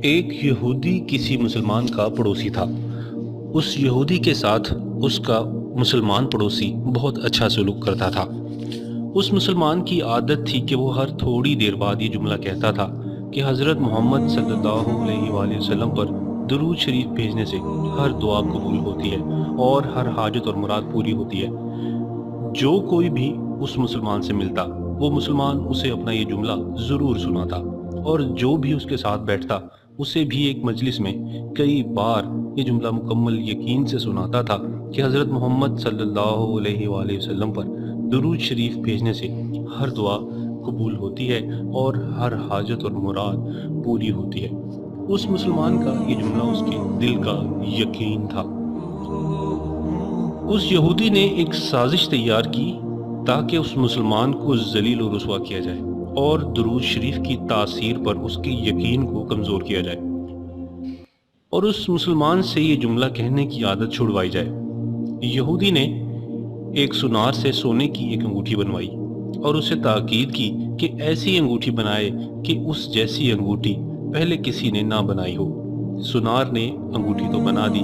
ایک یہودی کسی مسلمان کا پڑوسی تھا۔ اس یہودی کے ساتھ اس کا مسلمان پڑوسی بہت اچھا سلوک کرتا تھا۔ اس مسلمان کی عادت تھی کہ وہ ہر تھوڑی دیر بعد یہ جملہ کہتا تھا کہ حضرت محمد صلی اللہ علیہ وآلہ وسلم پر درود شریف بھیجنے سے ہر دعا قبول ہوتی ہے اور ہر حاجت اور مراد پوری ہوتی ہے۔ جو کوئی بھی اس مسلمان سے ملتا وہ مسلمان اسے اپنا یہ جملہ ضرور سناتا، اور جو بھی اس کے ساتھ بیٹھتا اسے بھی ایک مجلس میں کئی بار یہ جملہ مکمل یقین سے سناتا تھا کہ حضرت محمد صلی اللہ علیہ وآلہ وسلم پر درود شریف بھیجنے سے ہر دعا قبول ہوتی ہے اور ہر حاجت اور مراد پوری ہوتی ہے۔ اس مسلمان کا یہ جملہ اس کے دل کا یقین تھا۔ اس یہودی نے ایک سازش تیار کی تاکہ اس مسلمان کو ذلیل و رسوا کیا جائے اور درود شریف کی تاثیر پر اس کے یقین کو کمزور کیا جائے، اور اس مسلمان سے یہ جملہ کہنے کی عادت چھڑوائی جائے۔ یہودی نے ایک سونار سے سونے کی ایک انگوٹھی بنوائی اور اسے تاکید کی کہ ایسی انگوٹھی بنائے کہ اس جیسی انگوٹھی پہلے کسی نے نہ بنائی ہو۔ سونار نے انگوٹھی تو بنا دی۔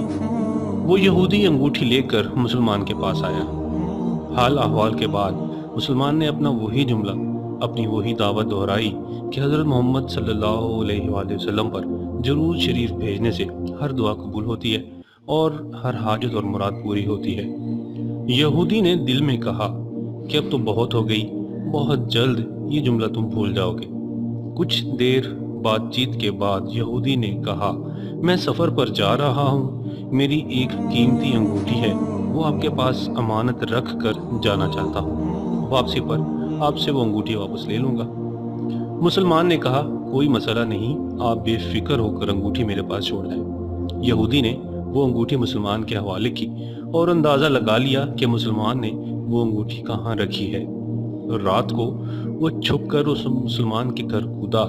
وہ یہودی انگوٹھی لے کر مسلمان کے پاس آیا۔ حال احوال کے بعد مسلمان نے اپنا وہی جملہ، اپنی وہی دعوت دہرائی کہ حضرت محمد صلی اللہ علیہ وآلہ وسلم پر درود شریف بھیجنے سے ہر دعا قبول ہوتی ہے اور ہر حاجت اور مراد پوری ہوتی ہے۔ یہودی نے دل میں کہا کہ اب تو بہت ہو گئی، بہت جلد یہ جملہ تم بھول جاؤ گے۔ کچھ دیر بات چیت کے بعد یہودی نے کہا، میں سفر پر جا رہا ہوں، میری ایک قیمتی انگوٹھی ہے، وہ آپ کے پاس امانت رکھ کر جانا چاہتا ہوں، واپسی پر آپ سے وہ انگوٹھی واپس لے لوں گا۔ مسلمان نے کہا، کوئی مسئلہ نہیں، آپ بے فکر ہو کر انگوٹھی میرے پاس چھوڑ دیں۔ یہودی نے وہ انگوٹھی مسلمان کے حوالے کی اور اندازہ لگا لیا کہ مسلمان نے وہ انگوٹھی کہاں رکھی ہے۔ رات کو وہ چھپ کر اس مسلمان کے گھر کودا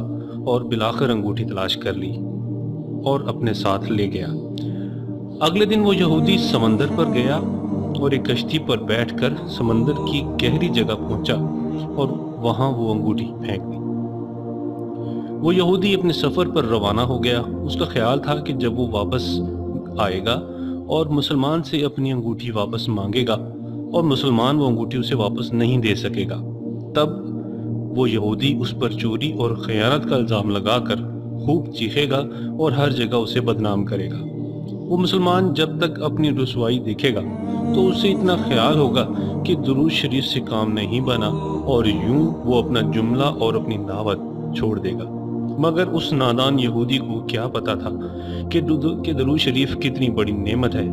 اور بالآخر انگوٹھی تلاش کر لی اور اپنے ساتھ لے گیا۔ اگلے دن وہ یہودی سمندر پر گیا اور ایک کشتی پر بیٹھ کر سمندر کی گہری جگہ پہنچا اور وہاں وہ انگوٹھی پھینک دی۔ وہ یہودی اپنے سفر پر روانہ ہو گیا۔ اس کا خیال تھا کہ جب وہ واپس آئے گا اور مسلمان سے اپنی انگوٹھی واپس مانگے گا اور مسلمان وہ انگوٹھی اسے واپس نہیں دے سکے گا، تب وہ یہودی اس پر چوری اور خیانت کا الزام لگا کر خوب چیخے گا اور ہر جگہ اسے بدنام کرے گا۔ وہ مسلمان جب تک اپنی رسوائی دیکھے گا تو اسے اتنا خیال ہوگا کہ درود شریف سے کام نہیں بنا، اور یوں وہ اپنا جملہ اور اپنی دعوت چھوڑ دے گا۔ مگر اس نادان یہودی کو کیا پتا تھا کہ درود شریف کتنی بڑی نعمت ہے۔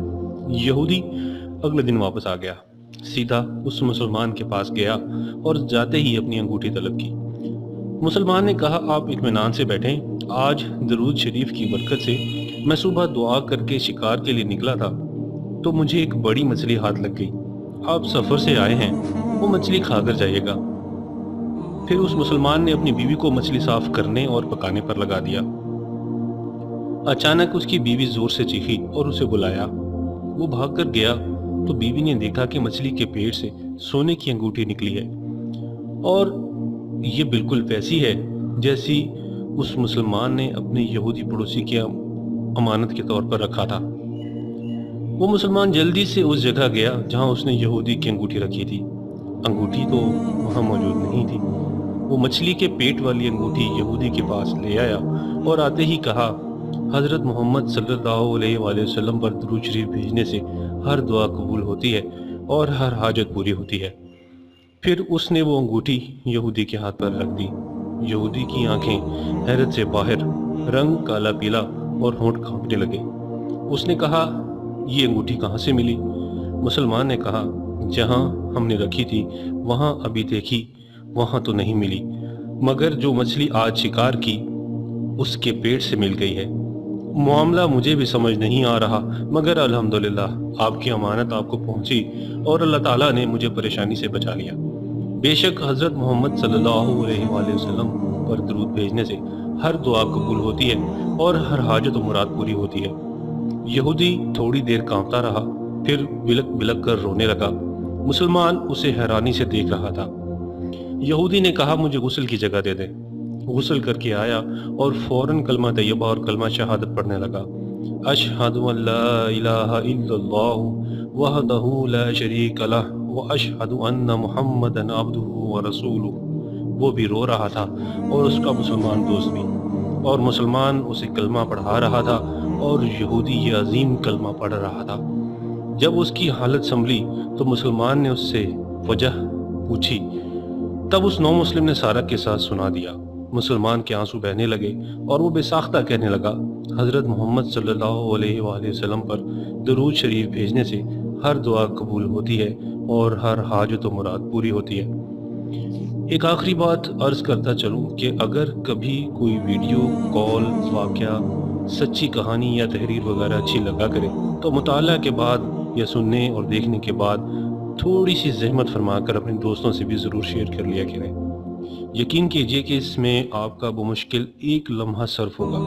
یہودی اگلے دن واپس آ گیا، سیدھا اس مسلمان کے پاس گیا اور جاتے ہی اپنی انگوٹھی طلب کی۔ مسلمان نے کہا، آپ اطمینان سے بیٹھیں، آج درود شریف کی برکت سے میں صبح دعا کر کے شکار کے لیے نکلا تھا تو مجھے ایک بڑی مچھلی ہاتھ لگ گئی۔ آپ سفر سے آئے ہیں، وہ مچھلی کھا کر جائیے گا۔ پھر اس مسلمان نے اپنی بیوی کو مچھلی صاف کرنے اور پکانے پر لگا دیا۔ اچانک اس کی بیوی زور سے چیخی اور اسے بلایا۔ وہ بھاگ کر گیا تو بیوی نے دیکھا کہ مچھلی کے پیٹ سے سونے کی انگوٹھی نکلی ہے، اور یہ بالکل ویسی ہے جیسی اس مسلمان نے اپنے یہودی پڑوسی کی امانت کے طور پر رکھا تھا۔ وہ مسلمان جلدی سے اس جگہ گیا جہاں اس نے یہودی کی انگوٹھی رکھی تھی۔ انگوٹھی تو وہاں موجود نہیں تھی۔ وہ مچھلی کے پیٹ والی انگوٹھی یہودی کے پاس لے آیا اور آتے ہی کہا، حضرت محمد صلی اللہ علیہ وآلہ وسلم پر درود شریف بھیجنے سے ہر دعا قبول ہوتی ہے اور ہر حاجت پوری ہوتی ہے۔ پھر اس نے وہ انگوٹھی یہودی کے ہاتھ پر رکھ دی۔ یہودی کی آنکھیں حیرت سے باہر، رنگ کالا پیلا اور ہونٹ کانپنے لگے۔ اس نے کہا، یہ انگوٹھی کہاں سے ملی؟ مسلمان نے کہا، جہاں ہم نے رکھی تھی وہاں ابھی دیکھی، وہاں تو نہیں ملی، مگر جو مچھلی آج شکار کی اس کے پیٹ سے مل گئی ہے۔ معاملہ مجھے بھی سمجھ نہیں آ رہا، مگر الحمدللہ آپ کی امانت آپ کو پہنچی اور اللہ تعالیٰ نے مجھے پریشانی سے بچا لیا۔ بے شک حضرت محمد صلی اللہ علیہ وآلہ وسلم پر درود بھیجنے سے ہر دعا قبول ہوتی ہے اور ہر حاجت و مراد پوری ہوتی ہے۔ یہودی تھوڑی دیر کانپتا رہا، پھر بلک بلک کر رونے لگا۔ مسلمان اسے حیرانی سے دیکھ رہا تھا۔ یہودی نے کہا، مجھے غسل کی جگہ دے دیں۔ غسل کر کے آیا اور فوراً کلمہ طیبہ اور کلمہ شہادت پڑھنے لگا۔ اشہد ان لا الہ الا اللہ وحدہ لا شریک لہ واشہد ان محمدا عبدہ ورسولہ۔ وہ بھی رو رہا تھا اور اس کا مسلمان دوست بھی، اور مسلمان اسے کلمہ پڑھا رہا تھا اور یہودی یہ عظیم کلمہ پڑھ رہا تھا۔ جب اس کی حالت سنبھلی تو مسلمان نے اس سے وجہ پوچھی، تب اس نو مسلم نے سارا قصہ سنا دیا۔ مسلمان کے آنسو بہنے لگے اور وہ بے ساختہ کہنے لگا، حضرت محمد صلی اللہ علیہ وآلہ وسلم پر درود شریف بھیجنے سے ہر دعا قبول ہوتی ہے اور ہر حاجت و مراد پوری ہوتی ہے۔ ایک آخری بات عرض کرتا چلوں کہ اگر کبھی کوئی ویڈیو، کال، واقعہ، سچی کہانی یا تحریر وغیرہ اچھی لگا کرے تو مطالعہ کے بعد یا سننے اور دیکھنے کے بعد تھوڑی سی زحمت فرما کر اپنے دوستوں سے بھی ضرور شیئر کر لیا کریں۔ یقین کیجئے کہ اس میں آپ کا بمشکل ایک لمحہ صرف ہوگا،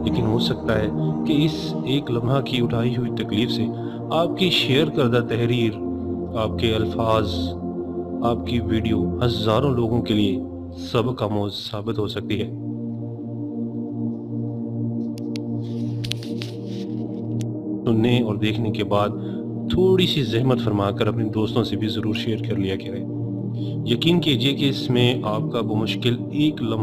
لیکن ہو سکتا ہے کہ اس ایک لمحہ کی اٹھائی ہوئی تکلیف سے آپ کی شیئر کردہ تحریر، آپ کے الفاظ، آپ کی ویڈیو ہزاروں لوگوں کے لیے سبق آموز ثابت ہو سکتی ہے۔ سننے اور دیکھنے کے بعد تھوڑی سی زحمت فرما کر اپنے دوستوں سے بھی ضرور شیئر کر لیا کریں۔ یقین کیجئے کہ اس میں آپ کا بمشکل ایک لمحہ